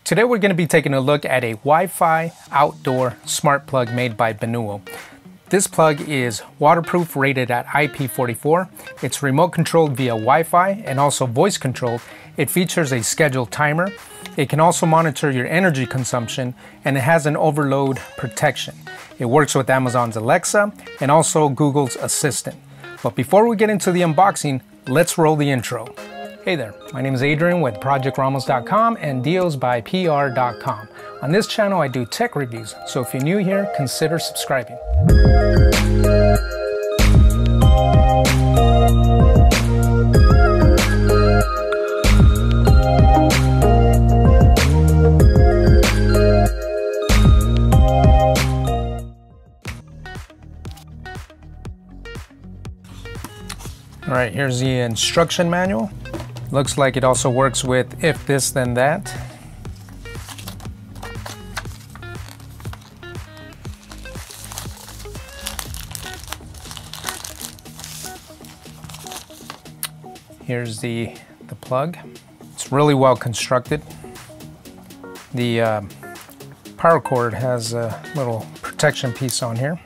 Today we're going to be taking a look at a Wi-Fi outdoor smart plug made by Benuo. This plug is waterproof, rated at IP44. It's remote controlled via Wi-Fi and also voice controlled. It features a scheduled timer. It can also monitor your energy consumption, and it has an overload protection. It works with Amazon's Alexa and also Google's Assistant. But before we get into the unboxing, let's roll the intro. Hey there, my name is Adrian with ProjectRamos.com and dealsbypr.com. On this channel I do tech reviews, so if you're new here, consider subscribing. All right, here's the instruction manual. Looks like it also works with if this then that. Here's the plug. It's really well constructed. The power cord has a little protection piece on here.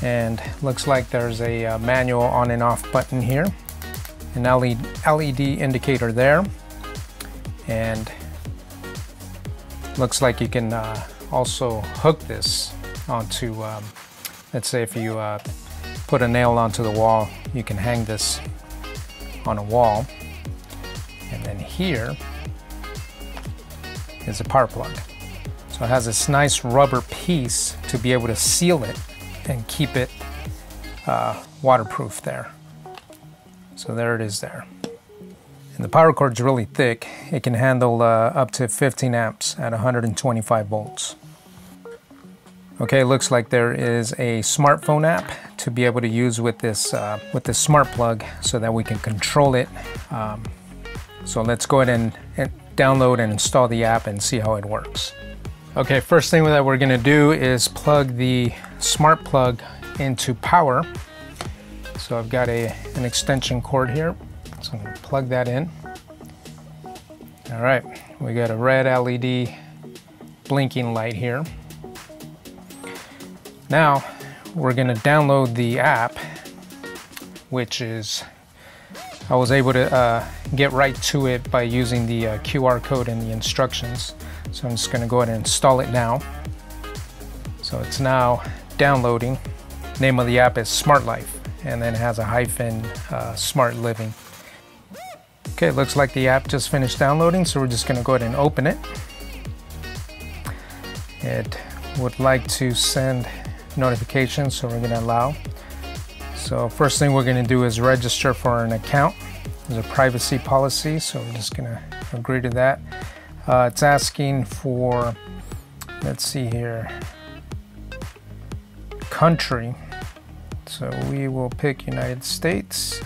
And looks like there's a manual on and off button here. An LED indicator there, and looks like you can also hook this onto, let's say if you put a nail onto the wall, you can hang this on a wall. And then here is a power plug. So it has this nice rubber piece to be able to seal it and keep it waterproof there. So there it is there. And the power cord is really thick. It can handle up to 15 amps at 125 volts. Okay, looks like there is a smartphone app to be able to use with this smart plug so that we can control it. So let's go ahead and download and install the app and see how it works. Okay, first thing that we're gonna do is plug the smart plug into power. So I've got an extension cord here, so I'm going to plug that in. All right, we got a red LED blinking light here. Now we're going to download the app, which is, I was able to get right to it by using the QR code and the instructions. So I'm just going to go ahead and install it now. So it's now downloading. Name of the app is Smart Life, and then it has a hyphen, Smart Living. Okay, looks like the app just finished downloading, so we're just gonna go ahead and open it. It would like to send notifications, so we're gonna allow. So first thing we're gonna do is register for an account. There's a privacy policy, so we're just gonna agree to that. It's asking for, let's see here, country. So we will pick United States,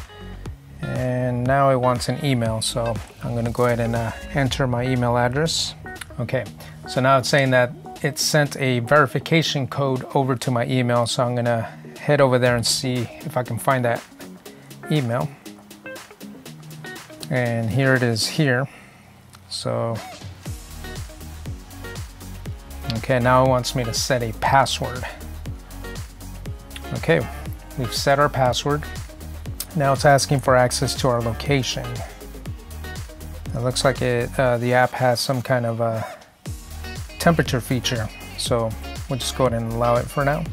and now it wants an email, so I'm going to go ahead and enter my email address. Okay, so now it's saying that it sent a verification code over to my email, so I'm going to head over there and see if I can find that email. And here it is here. So okay, now it wants me to set a password. Okay, we've set our password. Now it's asking for access to our location. It looks like the app has some kind of a temperature feature, so we'll just go ahead and allow it for now.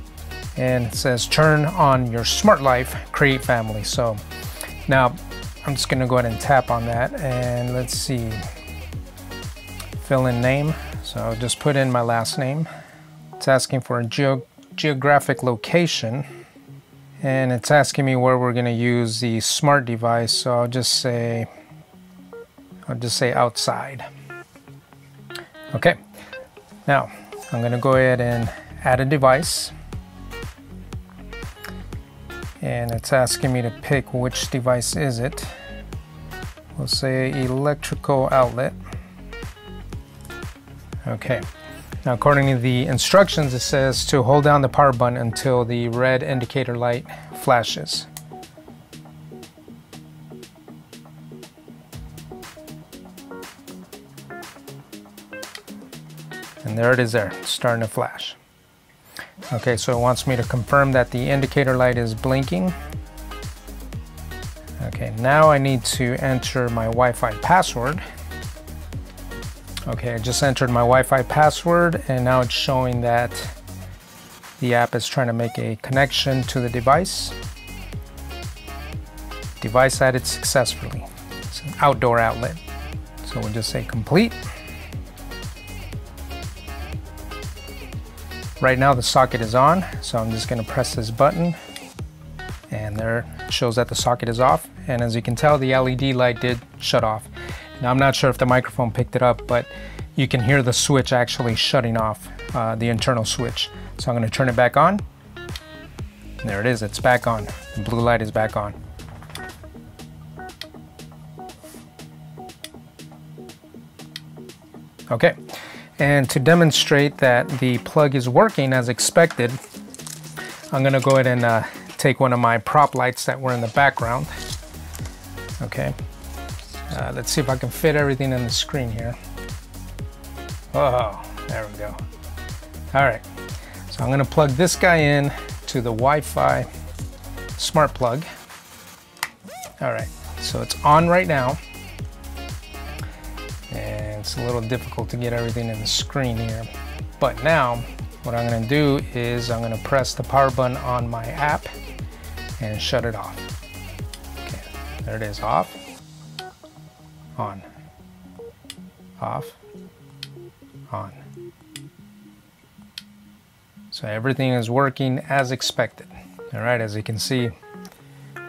And it says turn on your smart life, create family. So now I'm just gonna go ahead and tap on that, and let's see, fill in name. So I'll just put in my last name. It's asking for a geographic location, and it's asking me where we're going to use the smart device, so I'll just say outside. Okay, now I'm going to go ahead and add a device, and it's asking me to pick which device is it. We'll say electrical outlet. Okay. Now, according to the instructions, it says to hold down the power button until the red indicator light flashes. And there it is there, it's starting to flash. Okay, so it wants me to confirm that the indicator light is blinking. Okay, now I need to enter my Wi-Fi password. Okay, I just entered my Wi-Fi password and now it's showing that the app is trying to make a connection to the device. Device added successfully. It's an outdoor outlet. So we'll just say complete. Right now the socket is on, so I'm just going to press this button and there it shows that the socket is off, and as you can tell the LED light did shut off. Now I'm not sure if the microphone picked it up, but you can hear the switch actually shutting off, the internal switch. So I'm going to turn it back on. There it is, it's back on. The blue light is back on. Okay, and to demonstrate that the plug is working as expected, I'm going to go ahead and take one of my prop lights that were in the background. Okay, let's see if I can fit everything in the screen here. Oh, there we go. All right, so I'm going to plug this guy in to the Wi-Fi smart plug. All right, so it's on right now. And it's a little difficult to get everything in the screen here. But now, what I'm going to do is I'm going to press the power button on my app and shut it off. Okay, there it is, off, on, off, on. So everything is working as expected. All right, as you can see,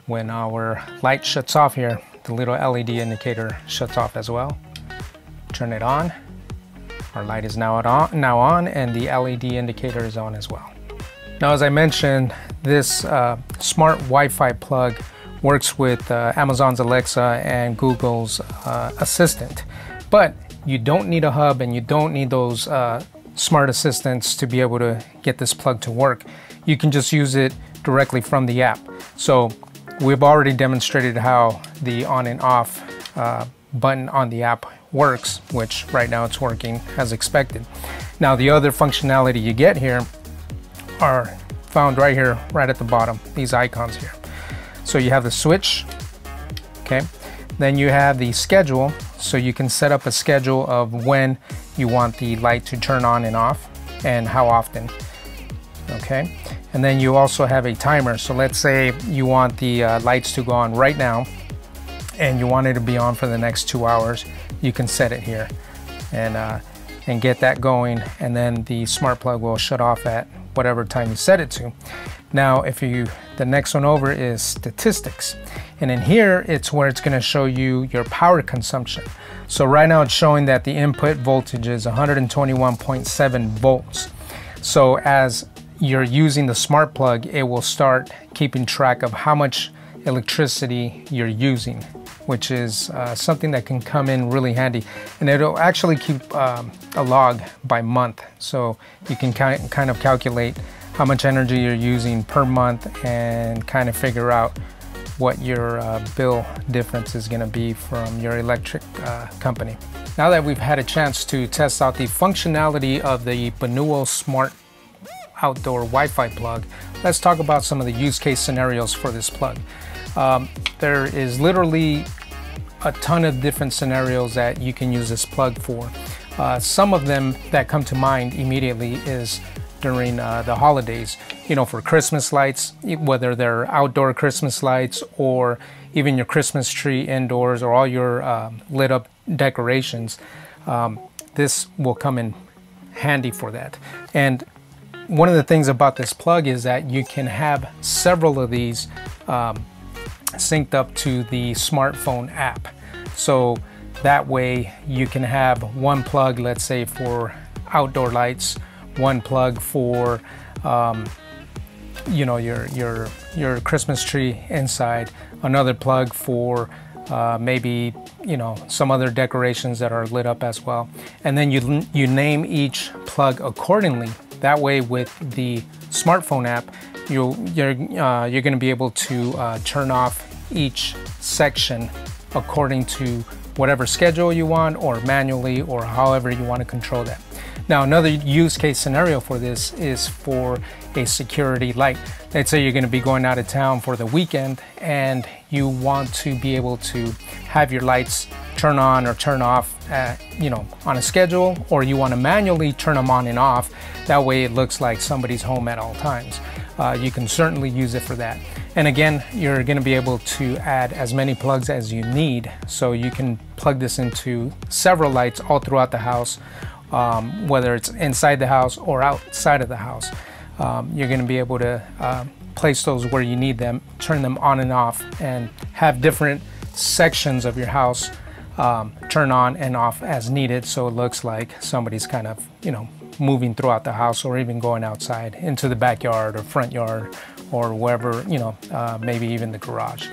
when our light shuts off here, the little LED indicator shuts off as well. Turn it on. Our light is now on, and the LED indicator is on as well. Now, as I mentioned, this smart Wi-Fi plug works with Amazon's Alexa and Google's Assistant, but you don't need a hub and you don't need those smart assistants to be able to get this plug to work. You can just use it directly from the app. So we've already demonstrated how the on and off button on the app works, which right now it's working as expected. Now the other functionality you get here are found right here, right at the bottom, these icons here. So you have the switch, okay, then you have the schedule, so you can set up a schedule of when you want the light to turn on and off and how often, okay, and then you also have a timer. So let's say you want the lights to go on right now and you want it to be on for the next 2 hours. You can set it here and get that going, and then the smart plug will shut off at whatever time you set it to. Now the next one over is statistics, and in here it's where it's going to show you your power consumption. So right now it's showing that the input voltage is 121.7 volts. So as you're using the smart plug, it will start keeping track of how much electricity you're using, which is something that can come in really handy, and it'll actually keep a log by month, so you can kind of calculate how much energy you're using per month and kind of figure out what your bill difference is going to be from your electric company. Now that we've had a chance to test out the functionality of the Benuo smart outdoor Wi-Fi plug, let's talk about some of the use case scenarios for this plug. There is literally a ton of different scenarios that you can use this plug for. Some of them that come to mind immediately is during the holidays, you know, for Christmas lights, whether they're outdoor Christmas lights or even your Christmas tree indoors or all your lit up decorations. This will come in handy for that. And one of the things about this plug is that you can have several of these synced up to the smartphone app. So that way you can have one plug, let's say for outdoor lights, one plug for you know, your Christmas tree inside, another plug for maybe, you know, some other decorations that are lit up as well, and then you name each plug accordingly. That way with the smartphone app, you're going to be able to turn off each section according to whatever schedule you want, or manually, or however you want to control that. Now, another use case scenario for this is for a security light. Let's say you're going to be going out of town for the weekend and you want to be able to have your lights turn on or turn off on a schedule, or you want to manually turn them on and off. That way it looks like somebody's home at all times. You can certainly use it for that. And again, you're going to be able to add as many plugs as you need, so you can plug this into several lights all throughout the house, whether it's inside the house or outside of the house. You're going to be able to place those where you need them, turn them on and off, and have different sections of your house turn on and off as needed, so it looks like somebody's kind of moving throughout the house, or even going outside into the backyard or front yard or wherever, maybe even the garage.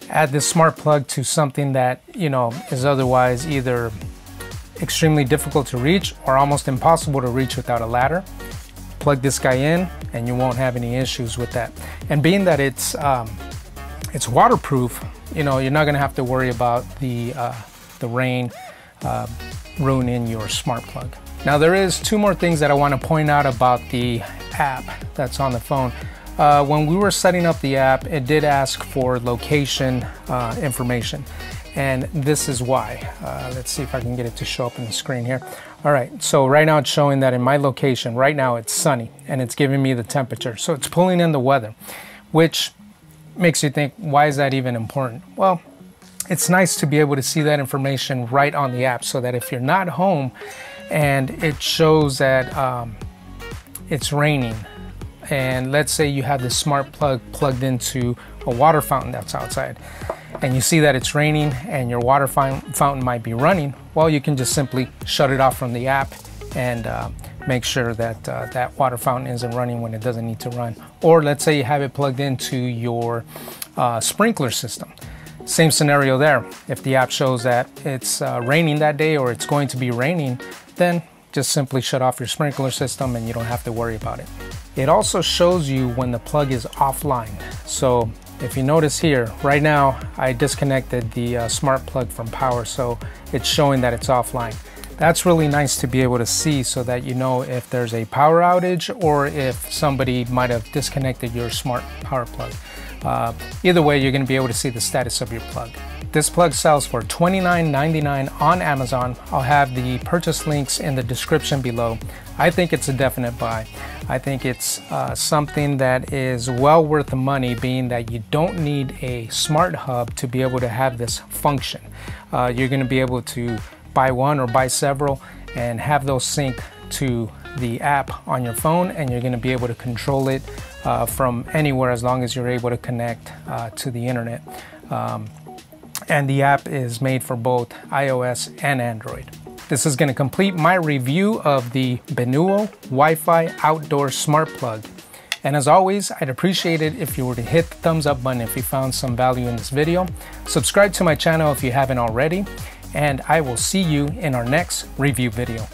Add this smart plug to something that is otherwise either extremely difficult to reach or almost impossible to reach without a ladder. Plug this guy in and you won't have any issues with that. And being that it's waterproof, you're not going to have to worry about the rain ruining your smart plug. Now, there is two more things that I want to point out about the app that's on the phone. When we were setting up the app, it did ask for location information, and this is why. Let's see if I can get it to show up in the screen here. All right, so right now it's showing that in my location, right now it's sunny, and it's giving me the temperature. So it's pulling in the weather, which makes you think, why is that even important? Well, it's nice to be able to see that information right on the app, so that if you're not home and it shows that it's raining, and let's say you have the smart plug plugged into a water fountain that's outside, and you see that it's raining and your water fountain might be running, well, you can just simply shut it off from the app and make sure that that water fountain isn't running when it doesn't need to run. Or let's say you have it plugged into your sprinkler system. Same scenario there. If the app shows that it's raining that day, or it's going to be raining, then just simply shut off your sprinkler system and you don't have to worry about it. It also shows you when the plug is offline. So if you notice here, right now I disconnected the smart plug from power, so it's showing that it's offline. That's really nice to be able to see, so that you know if there's a power outage or if somebody might have disconnected your smart power plug. Either way, you're going to be able to see the status of your plug. This plug sells for $29.99 on Amazon. I'll have the purchase links in the description below. I think it's a definite buy. I think it's something that is well worth the money, being that you don't need a smart hub to be able to have this function. You're going to be able to buy one or buy several and have those sync to the app on your phone, and you're going to be able to control it from anywhere, as long as you're able to connect to the internet. And the app is made for both iOS and Android. This is going to complete my review of the Benuo Wi-Fi Outdoor Smart Plug. And as always, I'd appreciate it if you were to hit the thumbs up button if you found some value in this video. Subscribe to my channel if you haven't already, and I will see you in our next review video.